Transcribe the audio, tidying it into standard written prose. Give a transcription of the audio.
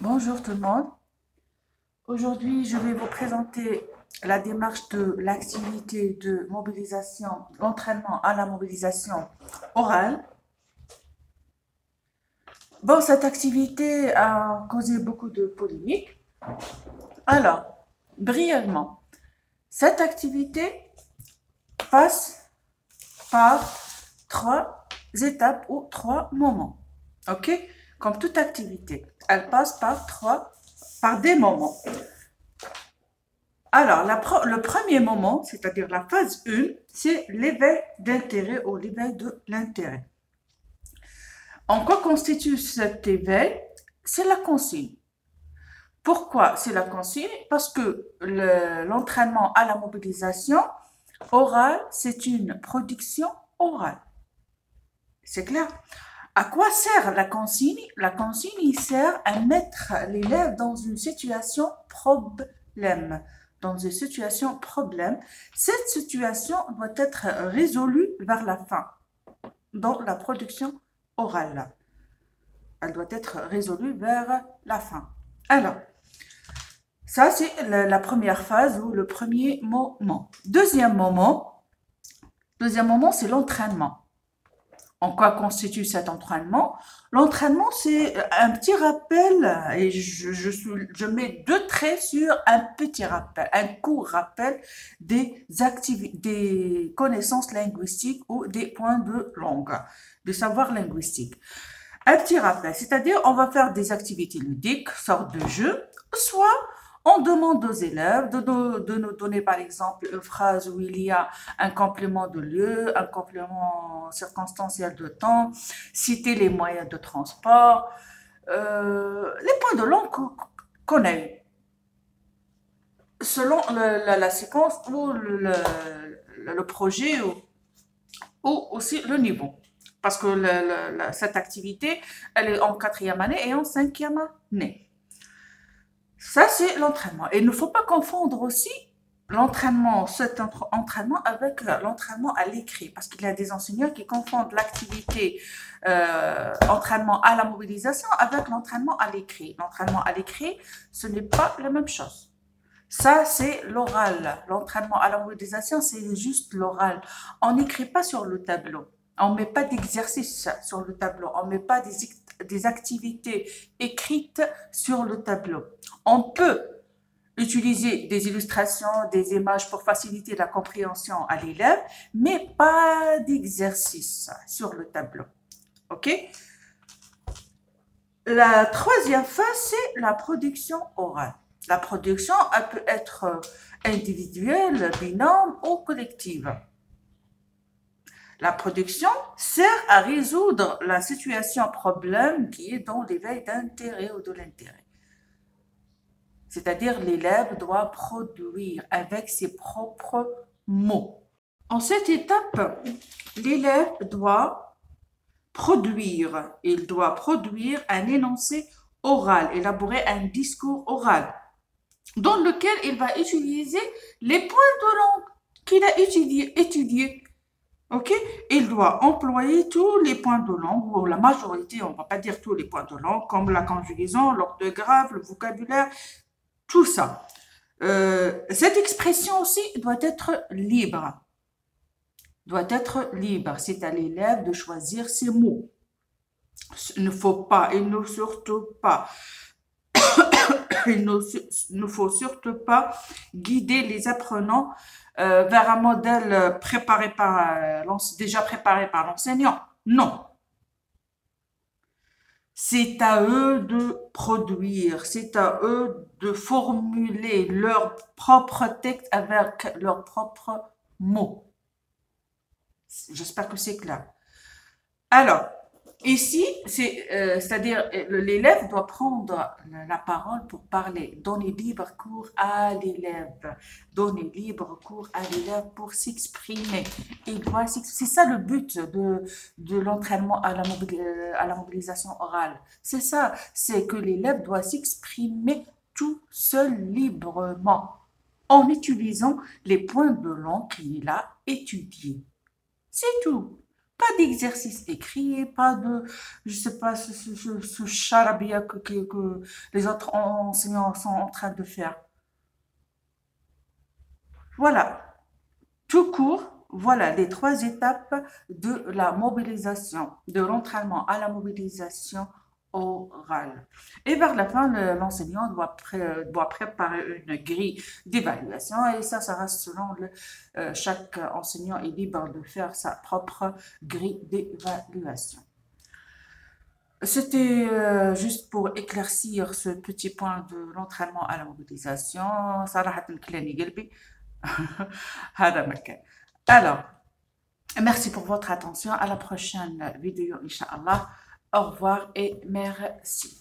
Bonjour tout le monde. Aujourd'hui, je vais vous présenter la démarche de l'activité de mobilisation, l'entraînement à la mobilisation orale. Bon, cette activité a causé beaucoup de polémiques. Alors, brièvement, cette activité passe par trois étapes ou trois moments. OK? Comme toute activité, elle passe par des moments. Alors, le premier moment, c'est-à-dire la phase 1, c'est l'éveil d'intérêt ou l'éveil de l'intérêt. En quoi constitue cet éveil? C'est la consigne. Pourquoi c'est la consigne? Parce que l'entraînement à la mobilisation orale, c'est une production orale. C'est clair? À quoi sert la consigne? La consigne, il sert à mettre l'élève dans une situation problème. Dans une situation problème. Cette situation doit être résolue vers la fin, dans la production orale. Elle doit être résolue vers la fin. Alors, ça c'est la première phase ou le premier moment. Deuxième moment, c'est l'entraînement. En quoi constitue cet entraînement? L'entraînement, c'est un petit rappel, et je mets deux traits sur un petit rappel, un court rappel des connaissances linguistiques ou des points de langue, de savoir linguistique. Un petit rappel, c'est-à-dire on va faire des activités ludiques, sorte de jeu, soit on demande aux élèves de nous donner par exemple une phrase où il y a un complément de lieu, un complément circonstanciel de temps, citer les moyens de transport, les points de langue qu'on a eu, selon la séquence ou le projet ou aussi le niveau. Parce que cette activité, elle est en quatrième année et en cinquième année. Ça, c'est l'entraînement. Et il ne faut pas confondre aussi cet entraînement avec l'entraînement à l'écrit. Parce qu'il y a des enseignants qui confondent l'activité entraînement à la mobilisation avec l'entraînement à l'écrit. L'entraînement à l'écrit, ce n'est pas la même chose. Ça, c'est l'oral. L'entraînement à la mobilisation, c'est juste l'oral. On n'écrit pas sur le tableau. On ne met pas d'exercice sur le tableau. On ne met pas des activités écrites sur le tableau. On peut utiliser des illustrations, des images pour faciliter la compréhension à l'élève, mais pas d'exercice sur le tableau. OK? La troisième phase, c'est la production orale. La production, elle peut être individuelle, binôme ou collective. La production sert à résoudre la situation problème qui est dans l'éveil d'intérêt ou de l'intérêt. C'est-à-dire l'élève doit produire avec ses propres mots. En cette étape, l'élève doit produire. Il doit produire un énoncé oral, élaborer un discours oral, dans lequel il va utiliser les points de langue qu'il a étudiés. OK? Il doit employer tous les points de langue, ou la majorité, on ne va pas dire tous les points de langue, comme la conjugaison, l'orthographe, le vocabulaire, tout ça. Cette expression aussi doit être libre. Doit être libre. C'est à l'élève de choisir ses mots. Il ne faut surtout pas il ne faut surtout pas guider les apprenants vers un modèle déjà préparé par l'enseignant. Non. C'est à eux de produire, c'est à eux de formuler leur propre texte avec leurs propres mots. J'espère que c'est clair. Alors, ici, c'est-à-dire l'élève doit prendre la parole pour parler, donner libre cours à l'élève, donner libre cours à l'élève pour s'exprimer. C'est ça le but de l'entraînement à la mobilisation orale. C'est ça, c'est que l'élève doit s'exprimer tout seul librement en utilisant les points de langue qu'il a étudiés. C'est tout. Pas d'exercice écrit, pas de, je sais pas, ce charabia que les autres enseignants sont en train de faire. Voilà. Tout court, voilà les trois étapes de la mobilisation, de l'entraînement à la mobilisation orale. Et vers la fin, l'enseignant doit préparer une grille d'évaluation et ça reste selon chaque enseignant est libre de faire sa propre grille d'évaluation. C'était juste pour éclaircir ce petit point de l'entraînement à la mobilisation. صراحة كلاني قلبي. هذا مكان. Alors, merci pour votre attention. À la prochaine vidéo, Inch'Allah. Au revoir et merci.